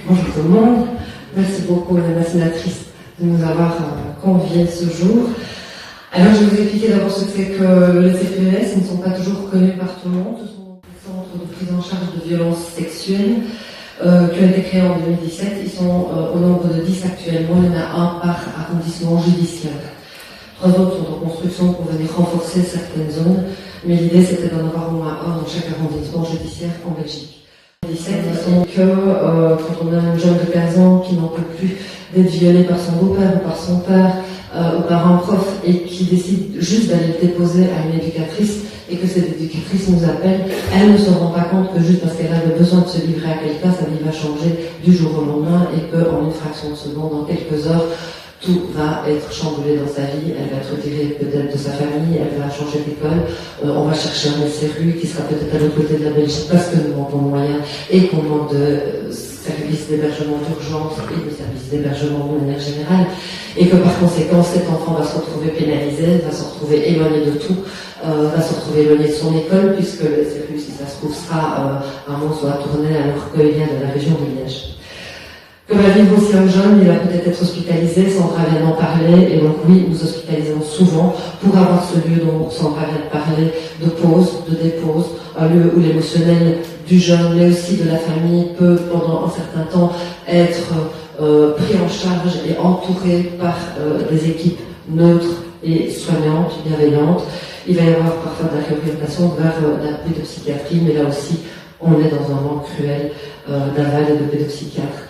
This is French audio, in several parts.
Bonjour tout le monde. Merci beaucoup Madame la sénatrice de nous avoir conviés ce jour. Alors je vais vous expliquer d'abord ce que c'est que les CPES. Ils ne sont pas toujours connus par tout le monde. Ce sont des centres de prise en charge de violences sexuelles qui ont été créés en 2017. Ils sont au nombre de 10 actuellement. Il y en a un par arrondissement judiciaire. 3 autres sont en construction pour venir renforcer certaines zones. Mais l'idée c'était d'en avoir au moins un dans chaque arrondissement judiciaire en Belgique. 17, ils sont que quand on a un jeune de 15 ans qui n'en peut plus d'être violé par son beau-père ou par son père ou par un prof et qui décide juste d'aller le déposer à une éducatrice et que cette éducatrice nous appelle, elle ne se rend pas compte que juste parce qu'elle avait besoin de se livrer à quelqu'un, sa vie va changer du jour au lendemain et qu'en une fraction de seconde, en quelques heures, tout va être chamboulé dans sa vie, elle va être retirée peut-être de sa famille, elle va changer d'école, on va chercher un SRU qui sera peut-être à l'autre côté de la Belgique parce que nous manquons de moyens et qu'on manque de services d'hébergement d'urgence et de services d'hébergement de manière générale, et que par conséquent cet enfant va se retrouver pénalisé, va se retrouver éloigné de tout, va se retrouver éloigné de son école puisque le SRU, si ça se trouve, sera un monstre à tourner alors qu'il vient de la région de Liège. Que va vivre aussi un jeune, il va peut-être être hospitalisé, Sandra vient d'en parler, et donc oui, nous hospitalisons souvent pour avoir ce lieu dont Sandra vient de parler, de pause, de dépose, un lieu où l'émotionnel du jeune, mais aussi de la famille, peut pendant un certain temps être pris en charge et entouré par des équipes neutres et soignantes, bienveillantes. Il va y avoir parfois de la réorientation vers la pédopsychiatrie, mais là aussi, on est dans un manque cruel d'aval et de pédopsychiatres.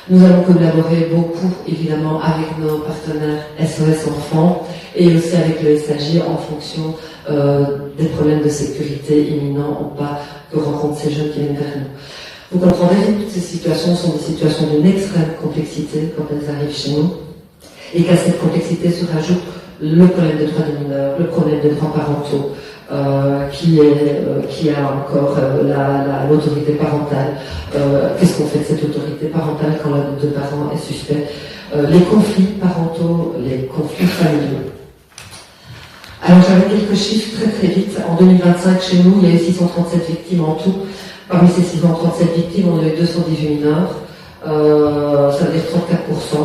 Nous allons collaborer beaucoup, évidemment, avec nos partenaires SOS Enfants et aussi avec le SAG en fonction des problèmes de sécurité imminents ou pas que rencontrent ces jeunes qui viennent vers nous. Vous comprendrez que toutes ces situations sont des situations d'une extrême complexité quand elles arrivent chez nous et qu'à cette complexité se rajoute le problème des droits des mineurs, le problème des droits parentaux, qui a encore l'autorité parentale. Qu'est-ce qu'on fait de cette autorité parentale quand l'un des deux parents est suspect? Les conflits parentaux, les conflits familiaux. Alors j'avais quelques chiffres très vite. En 2025, chez nous, il y a eu 637 victimes en tout. Parmi ces 637 victimes, on a eu 218 mineurs. Ça veut dire 34%.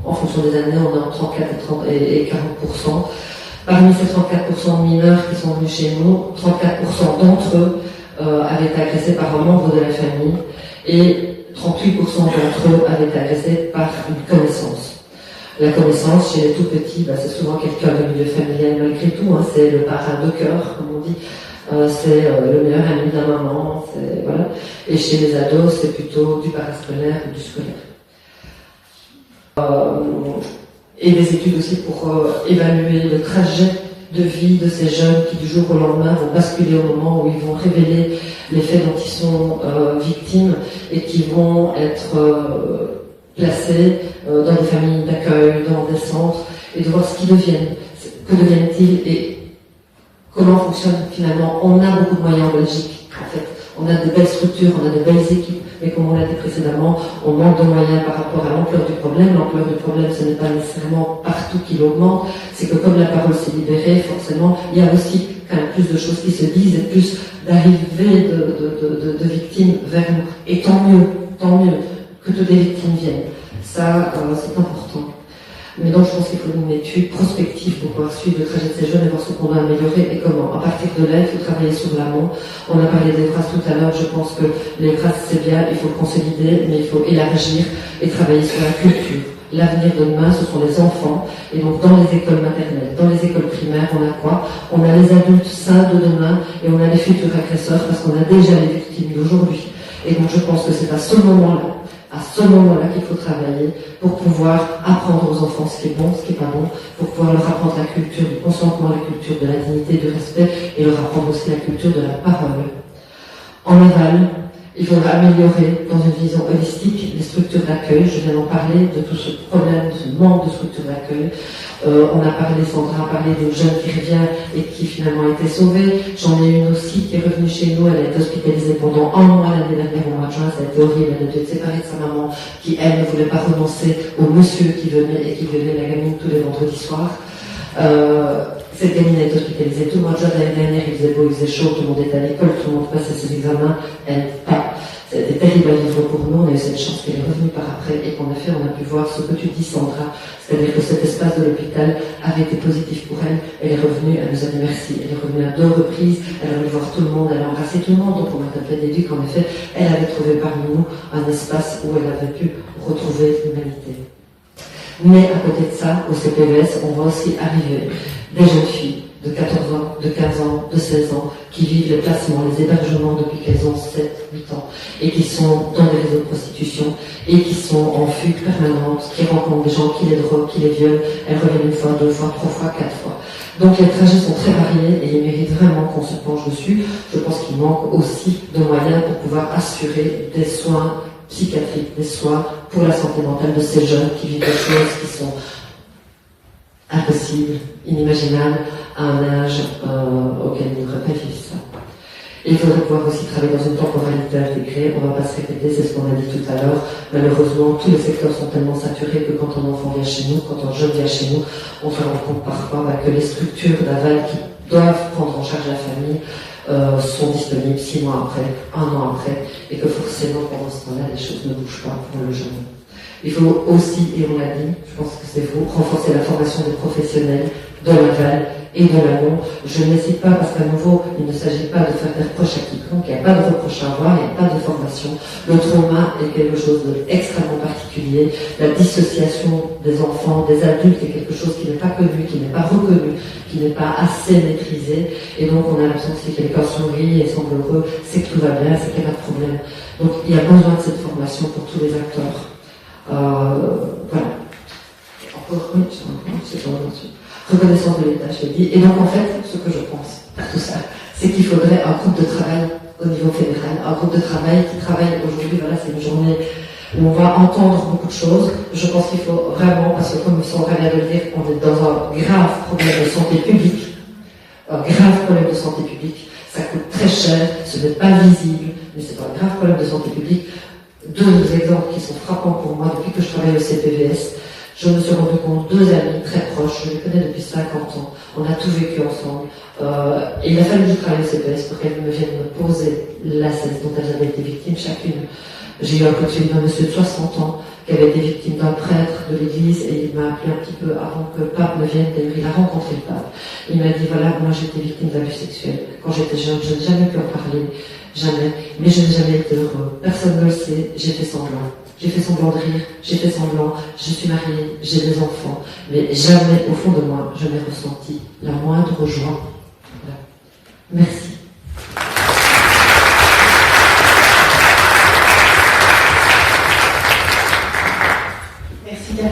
En fonction des années, on est entre 34 et 40%. Parmi ces 34% de mineurs qui sont venus chez nous, 34% d'entre eux avaient été agressés par un membre de la famille et 38% d'entre eux avaient été agressés par une connaissance. La connaissance, chez les tout petits, c'est souvent quelqu'un de milieu familial malgré tout, hein, c'est le parrain de cœur, comme on dit, c'est le meilleur ami de la maman, voilà. Et chez les ados, c'est plutôt du parascolaire ou du scolaire. Et des études aussi pour évaluer le trajet de vie de ces jeunes qui du jour au lendemain vont basculer au moment où ils vont révéler les faits dont ils sont victimes et qui vont être placés dans des familles d'accueil, dans des centres, et de voir ce qu'ils deviennent, que deviennent-ils et comment fonctionne finalement. On a beaucoup de moyens en Belgique, en fait. On a de belles structures, on a de belles équipes, mais comme on l'a dit précédemment, on manque de moyens par rapport à l'ampleur du problème. L'ampleur du problème, ce n'est pas nécessairement partout qu'il augmente, c'est que comme la parole s'est libérée, forcément, il y a aussi quand même plus de choses qui se disent et plus d'arrivées de victimes vers nous. Et tant mieux que toutes les victimes viennent. Ça, c'est important. Mais donc, je pense qu'il faut une étude prospective pour pouvoir suivre le trajet de ces jeunes et voir ce qu'on doit améliorer et comment. À partir de là, il faut travailler sur l'amont. On a parlé des phrases tout à l'heure. Je pense que les phrases, c'est bien, il faut consolider, mais il faut élargir et travailler sur la culture. L'avenir de demain, ce sont les enfants. Et donc, dans les écoles maternelles, dans les écoles primaires, on a quoi? On a les adultes sains de demain et on a les futurs agresseurs parce qu'on a déjà les victimes d'aujourd'hui. Et donc, je pense que c'est à ce moment-là qu'il faut travailler pour pouvoir apprendre aux enfants ce qui est bon, ce qui n'est pas bon, pour pouvoir leur apprendre la culture du consentement, la culture de la dignité, du respect, et leur apprendre aussi la culture de la parole. En aval, il faudra améliorer dans une vision holistique les structures d'accueil. Je viens d'en parler de tout ce problème, de ce manque de structures d'accueil. On a parlé, Sandra a parlé d'une jeune qui revient et qui finalement a été sauvée. J'en ai une aussi qui est revenue chez nous, elle a été hospitalisée pendant 1 mois l'année dernière au mois de juin, ça a été horrible, elle a dû être séparée de sa maman, qui elle ne voulait pas renoncer au monsieur qui venait et qui venait la gamine tous les vendredis soirs. Cette gamine a été hospitalisée tout le mois de juin l'année dernière, il faisait beau, il faisait chaud, tout le monde était à l'école, tout le monde passait ses examens, elle pas. C'était terrible à vivre pour nous, on a eu cette chance qu'elle est revenue par après et qu'en effet on a pu voir ce que tu dis Sandra, c'est-à-dire que cet espace de l'hôpital avait été positif pour elle, elle est revenue, elle nous a dit merci, elle est revenue à 2 reprises, elle est venue voir tout le monde, elle a embrassé tout le monde, donc on a fait des qu'en effet elle avait trouvé parmi nous un espace où elle avait pu retrouver l'humanité. Mais à côté de ça, au CPES, on voit aussi arriver des jeunes filles de 14 ans, de 15 ans, de 16 ans, qui vivent les placements, les hébergements depuis qu'elles ont 7-8 ans, et qui sont dans des réseaux de prostitution, et qui sont en fugue permanente, qui rencontrent des gens qui les droguent, qui les violent, elles reviennent 1 fois, 2 fois, 3 fois, 4 fois. Donc les trajets sont très variés et ils méritent vraiment qu'on se penche dessus. Je pense qu'il manque aussi de moyens pour pouvoir assurer des soins psychiatriques, des soins pour la santé mentale de ces jeunes qui vivent des choses qui sont impossibles, inimaginables, à un âge auquel ils n'auraient pas vécu ça. Et il faudrait pouvoir aussi travailler dans une temporalité intégrée, on ne va pas se répéter, c'est ce qu'on a dit tout à l'heure. Malheureusement, tous les secteurs sont tellement saturés que quand un enfant vient chez nous, quand un jeune vient chez nous, on se rend compte parfois que les structures d'aval qui doivent prendre en charge la famille sont disponibles 6 mois après, 1 an après, et que forcément pendant ce temps-là, les choses ne bougent pas pour le jeune. Il faut aussi, et on l'a dit, je pense que c'est vous, renforcer la formation des professionnels de l'aval et de l'amont. Je n'hésite pas parce qu'à nouveau, il ne s'agit pas de faire des reproches à quiconque, il n'y a pas de reproche à avoir, il n'y a pas de formation. Le trauma est quelque chose d'extrêmement particulier. La dissociation des enfants, des adultes est quelque chose qui n'est pas connu, qui n'est pas reconnu, qui n'est pas assez maîtrisé. Et donc on a l'impression que si quelqu'un sourit et semble heureux, c'est que tout va bien, c'est qu'il n'y a pas de problème. Donc il y a besoin de cette formation pour tous les acteurs. Voilà. Encore, oui, c'est pas ensuite. Reconnaissance de l'État, je l'ai dit. Et donc, en fait, ce que je pense par tout ça, c'est qu'il faudrait un groupe de travail au niveau fédéral, un groupe de travail qui travaille aujourd'hui, voilà, c'est une journée où on va entendre beaucoup de choses. Je pense qu'il faut vraiment, parce que comme Sandra vient de le dire, on est dans un grave problème de santé publique. Un grave problème de santé publique. Ça coûte très cher, ce n'est pas visible, mais c'est un grave problème de santé publique. 2 exemples qui sont frappants pour moi depuis que je travaille au CPVS. Je me suis rendu compte, 2 amis très proches, je les connais depuis 50 ans, on a tout vécu ensemble. Et il a fallu que je travaille au CPS pour qu'elles me viennent me poser l'assesse dont elles avaient été victimes chacune. J'ai eu un coup de fil d'un monsieur de 60 ans qui avait été victime d'un prêtre de l'église et il m'a appelé un petit peu avant que le pape ne vienne, d'ailleurs il a rencontré le pape. Il m'a dit voilà, moi j'ai été victime d'abus sexuels. Quand j'étais jeune, je n'ai jamais pu en parler, jamais, mais je n'ai jamais été heureux. Personne ne le sait, j'ai fait semblant. J'ai fait semblant de rire, j'ai fait semblant, je suis mariée, j'ai des enfants, mais jamais au fond de moi je n'ai ressenti la moindre joie. Voilà. Merci.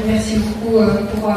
Merci beaucoup pour